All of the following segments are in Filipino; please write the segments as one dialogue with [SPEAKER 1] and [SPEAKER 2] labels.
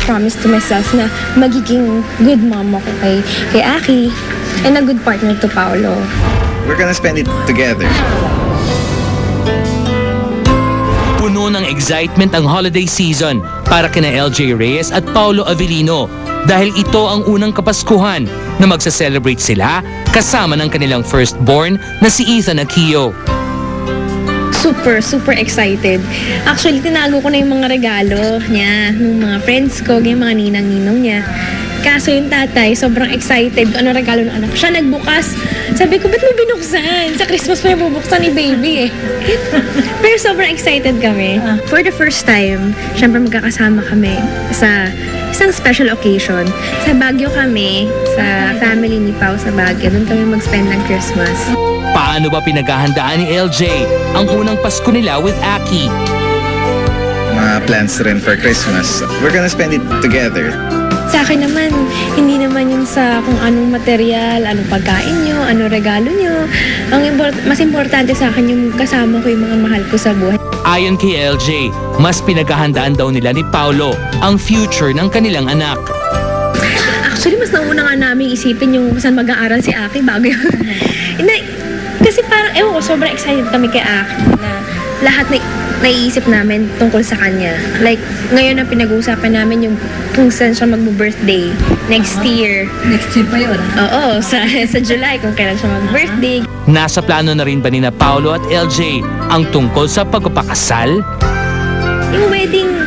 [SPEAKER 1] just promised to myself na magiging good mom ako kay Aki and a good partner to Paolo.
[SPEAKER 2] We're gonna spend it together.
[SPEAKER 3] Puno ng excitement ang holiday season para kina LJ Reyes at Paolo Avellino dahil ito ang unang Kapaskuhan na magsa-celebrate sila kasama ng kanilang firstborn na si Ethan Aquillo.
[SPEAKER 1] Super excited. Actually, tinago ko na yung mga regalo niya, ng mga friends ko, yung mga ninang-ninong niya. Kaso yung tatay, sobrang excited kung ano regalo ng anak. Siya nagbukas. Sabi ko, ba't mo binuksan? Sa Christmas pa yung bubuksan ni baby eh. Pero sobrang excited kami. For the first time, syempre magkakasama kami sa isang special occasion. Sa Baguio kami, sa family ni Pao sa Baguio. Doon kami mag-spend ng Christmas.
[SPEAKER 3] Paano ba pinaghahandaan ni LJ ang unang Pasko nila with Aki?
[SPEAKER 2] Mga plans rin for Christmas. We're gonna spend it together.
[SPEAKER 1] Sa akin naman, hindi naman yun sa kung anong material, anong pagkain nyo, anong regalo nyo. Mas importante sa akin yung kasama ko yung mga mahal ko sa buhay.
[SPEAKER 3] Ayon kay LJ, mas pinaghahandaan daw nila ni Paolo ang future ng kanilang anak.
[SPEAKER 1] Actually, mas nauna nga namin isipin yung saan mag-aaral si Aki bago yun. Kasi parang, ewan ko, sobrang excited kami kay Aki na lahat na naiisip namin tungkol sa kanya. Like, ngayon na pinag-uusapan namin yung kung saan siya mag-birthday next year.
[SPEAKER 4] Next year pa yun?
[SPEAKER 1] Oo, sa July kung kailan siya mag-birthday.
[SPEAKER 3] Nasa plano na rin ba nina Paolo at LJ ang tungkol sa pagpapakasal?
[SPEAKER 1] Yung wedding,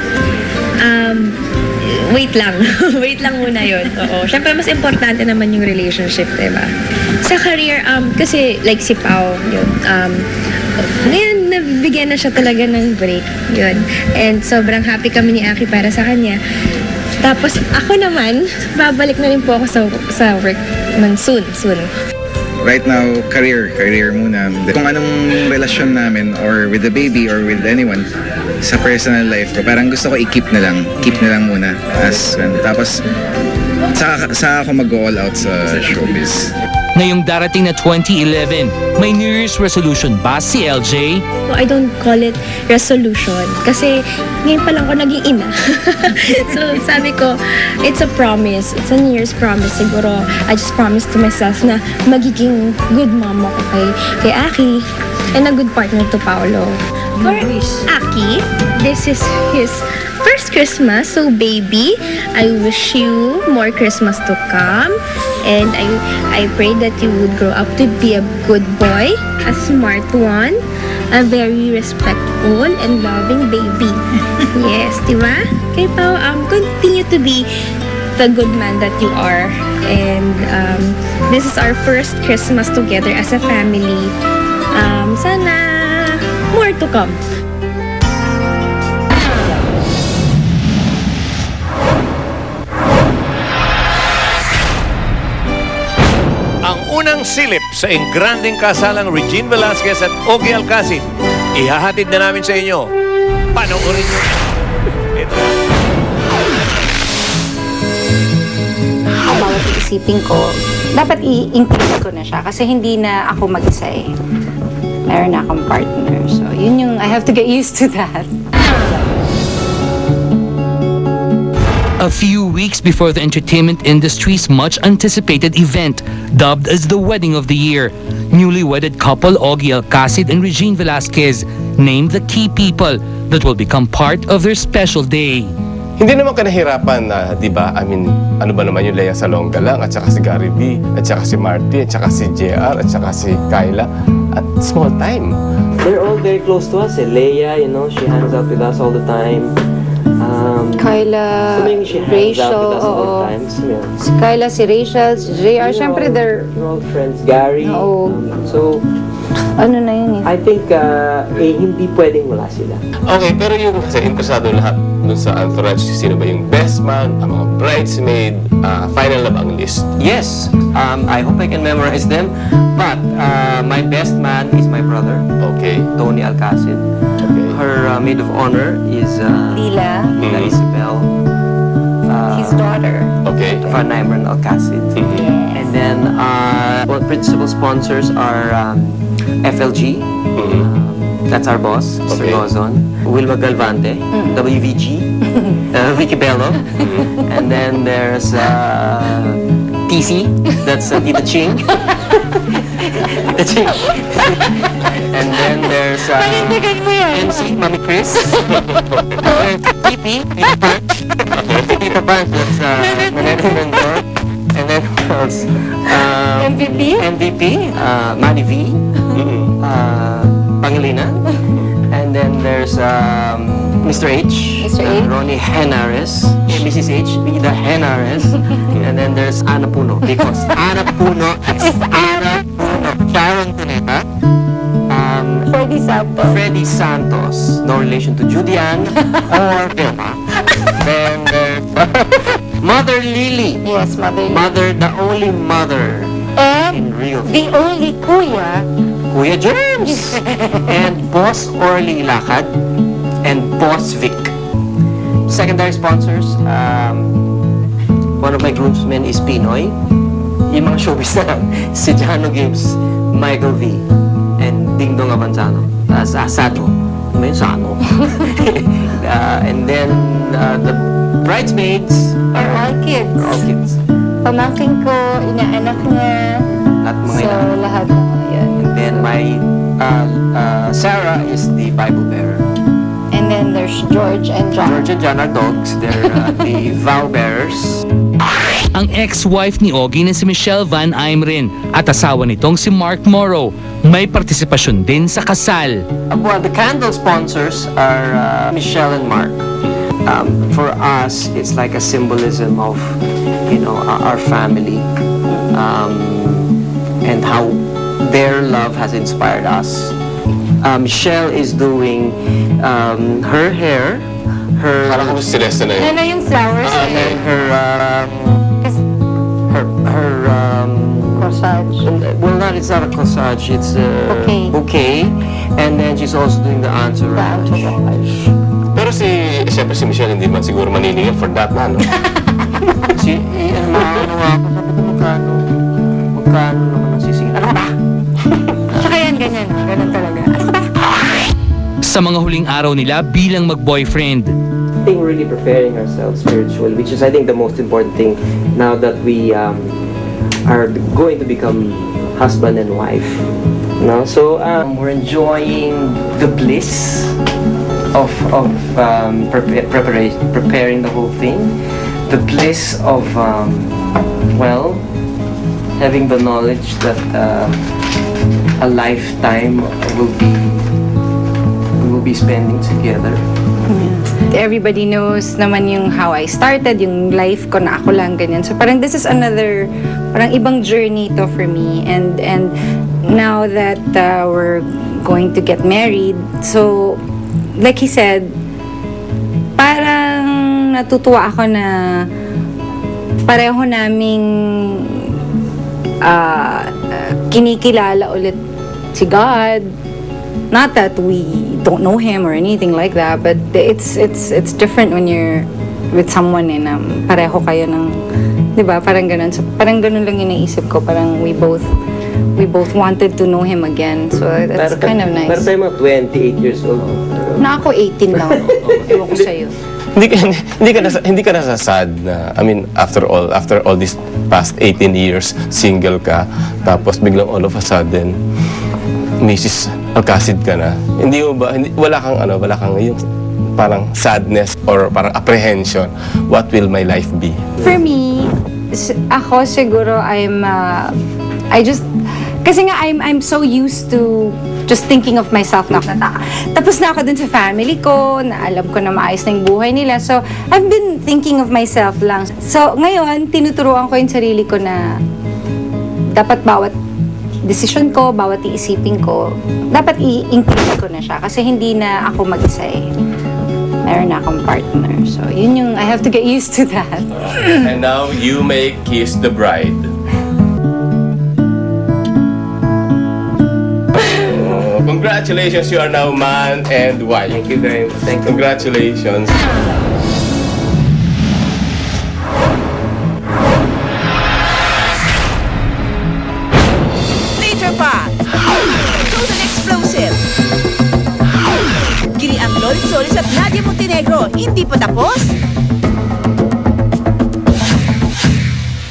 [SPEAKER 1] wait lang. Wait lang muna yun. Oo. Siyempre, mas importante naman yung relationship, diba? Sa career, kasi like si Pao, yun, ngayon, nabigyan na siya talaga ng break. Yun. And sobrang happy kami ni Aki para sa kanya. Tapos, ako naman, babalik na rin po ako sa work ng soon.
[SPEAKER 2] Right now, career muna. Kung anong relasyon namin or with the baby or with anyone sa personal life ko, parang gusto ko i-keep na lang muna. Tapos, saka ako mag-all out sa showbiz.
[SPEAKER 3] Ngayong darating na 2011, may New Year's resolution ba si LJ?
[SPEAKER 1] I don't call it resolution kasi ngayon pa lang ako naging ina. So sabi ko, it's a promise. It's a New Year's promise. Siguro, I just promised to myself na magiging good mom ako kay Aki and a good partner to Paolo. For Aki, this is his first Christmas. So baby, I wish you more Christmas to come. And I pray that you would grow up to be a good boy, a smart one, a very respectful and loving baby. Yes, diba? Okay, Pao, continue to be the good man that you are. And this is our first Christmas together as a family. Sana more to come.
[SPEAKER 5] Unang silip sa engranding kasalang Regine Velasquez at Ogie Alcacid. Ihahatid na namin sa inyo. Panoorin nyo. Ito.
[SPEAKER 6] Ang bawat iisipin ko, dapat i-include ko na siya kasi hindi na ako mag-isa eh. Meron na akong partner. So, yun yung, I have to get used to that.
[SPEAKER 3] A few weeks before the entertainment industry's much-anticipated event, dubbed as the Wedding of the Year, newly-wedded couple Ogie Alcacid and Regine Velasquez named the key people that will become part of their special day.
[SPEAKER 7] Hindi naman kanahirapan na, di ba? I mean, ano ba naman yung Lea Salonga lang, at saka si Gary V, at saka si Marty, at saka si JR, at saka si Kyla. At small time.
[SPEAKER 8] They're all very close to us. Leia, you know, she hangs out with us all the time.
[SPEAKER 6] Kyla,
[SPEAKER 8] she hangs
[SPEAKER 6] Rachel,
[SPEAKER 8] out with us all the time.
[SPEAKER 6] Si Kyla, si Rachel, si JR, syempre they're...
[SPEAKER 8] We're all friends. Gary.
[SPEAKER 6] Oo.
[SPEAKER 8] So,
[SPEAKER 6] ano na yun eh.
[SPEAKER 8] I think, hindi pwedeng wala sila.
[SPEAKER 7] Okay, pero yung sa interesado lahat dun sa entourage, sino ba yung best man, ang mga bridesmaid, final na ba ang list?
[SPEAKER 9] Yes, I hope I can memorize them. But my best man is my brother,
[SPEAKER 7] Okay.
[SPEAKER 9] Tony Alcacid.
[SPEAKER 7] Okay.
[SPEAKER 9] Her maid of honor is
[SPEAKER 6] Lila,
[SPEAKER 9] Lila Isabel.
[SPEAKER 6] his daughter.
[SPEAKER 7] Okay.
[SPEAKER 9] Van Nymeren Alcacid. And then principal sponsors are FLG. That's our boss, Mr.
[SPEAKER 7] Okay.
[SPEAKER 9] Gozon. Wilma Galvante, WVG. Vicky Bello. And then there's TC, that's Tita Ching. Tita Ching. And then there's MC, Mami Chris. There's TP, Tita Punch. Tita Punch, that's Manetto Mentor. And then there's MVP, Manny V, Pangilinan. And then there's Mr. H, Ronnie Henares, Mrs. H, Vida Henares. And then there's Ana Puno, because Ana Puno is Ana Puno. Sharon Cuneta. Freddy Santos, no relation to Judian or Vilma. Then there's Mother Lily.
[SPEAKER 6] Yes, Mother Lily.
[SPEAKER 9] Mother, the only mother in real.
[SPEAKER 6] The only kuya.
[SPEAKER 9] Kuya James. And Boss Orly Lakad and Boss Vic. Secondary sponsors, one of my groomsmen is Pinoy. Yung mga showbiz na lang, si Jano Gibbs, Michael V, and Ding Dong Avanzano. Sano. May Sano. And then the bridesmaids
[SPEAKER 6] are all kids.
[SPEAKER 9] All kids.
[SPEAKER 6] Pamangkin ko, inaanak niya.
[SPEAKER 9] Lahat mga
[SPEAKER 6] so,
[SPEAKER 9] inaanak.
[SPEAKER 6] lahat ng mga yan.
[SPEAKER 9] And then my Sarah is the Bible bearer.
[SPEAKER 6] And then there's George and John.
[SPEAKER 9] George and John are dogs. They're the vow bearers.
[SPEAKER 3] Ang ex-wife ni Ogie na si Michelle Van Aimrin at asawa nitong si Mark Morrow may partisipasyon din sa kasal.
[SPEAKER 9] Well, the candle sponsors are Michelle and Mark. For us, it's like a symbolism of, you know, our family and how their love has inspired us. Michelle is doing her hair, her
[SPEAKER 7] Parang kung si Celeste na yun.
[SPEAKER 6] Ano yung flowers?
[SPEAKER 9] and her
[SPEAKER 6] Corsage.
[SPEAKER 9] well, it's not a corsage, it's a bouquet. And then she's also doing the entourage.
[SPEAKER 7] Pero siyempre si Michelle hindi man siguro maniningil for that na, no?
[SPEAKER 9] Magkano naman ang sisingin? Ano ba?
[SPEAKER 6] Tsaka yan, ganyan. Ganun talaga.
[SPEAKER 3] Sa mga huling araw nila bilang mag-boyfriend.
[SPEAKER 8] I think we're really preparing ourselves spiritually, which is I think the most important thing now that we are going to become husband and wife. No, so
[SPEAKER 9] We're enjoying the bliss of preparing the whole thing, the bliss of well, having the knowledge that a lifetime will be spending together.
[SPEAKER 6] Everybody knows naman yung how I started, yung life ko na ako lang, ganyan. So parang this is another, parang ibang journey to for me. And now that we're going to get married, so like he said, parang natutuwa ako na pareho naming kinikilala ulit si God. Not that we don't know Him or anything like that, but it's different when you're with someone and pareho kayo ng, di ba? Parang ganun. So parang ganun lang yung naisip ko. Parang we both wanted to know Him again. So that's kind of nice.
[SPEAKER 8] Pero tayo mga 28 years old.
[SPEAKER 6] Na ako 18 lang. Ewan ko sa'yo.
[SPEAKER 7] Hindi ka nasasad na, I mean, after all this past 18 years, single ka, tapos biglang all of a sudden, Mrs. Alcacid ka na. Wala kang yung parang sadness or parang apprehension. What will my life be?
[SPEAKER 6] For me, ako siguro kasi nga I'm so used to just thinking of myself na tapos na ako dun sa family ko, na alam ko na maayos na yung buhay nila. So, I've been thinking of myself lang. So, ngayon, tinuturuan ko yung sarili ko na dapat bawat decision ko, bawat iisipin ko, dapat i-include ko na siya. Kasi hindi na ako mag-isa eh. Meron na akong partner. So, yun yung, I have to get used to that.
[SPEAKER 7] And now, you may kiss the bride. Congratulations, you are now man and wife.
[SPEAKER 8] Thank you very much. Thank you.
[SPEAKER 7] Congratulations.
[SPEAKER 4] Later pa, total explosive. Gili ang Lolit Solis at Nadia Montenegro, hindi pa tapos?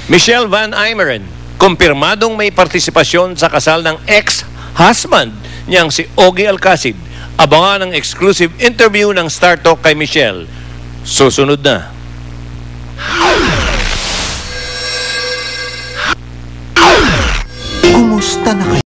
[SPEAKER 5] Michelle Van Eimeren, kumpirmadong may partisipasyon sa kasal ng ex-husband niyang si Ogie Alcacid. Abangan ang exclusive interview ng Star Talk kay Michelle. Susunod na.
[SPEAKER 10] Kumusta na kayo?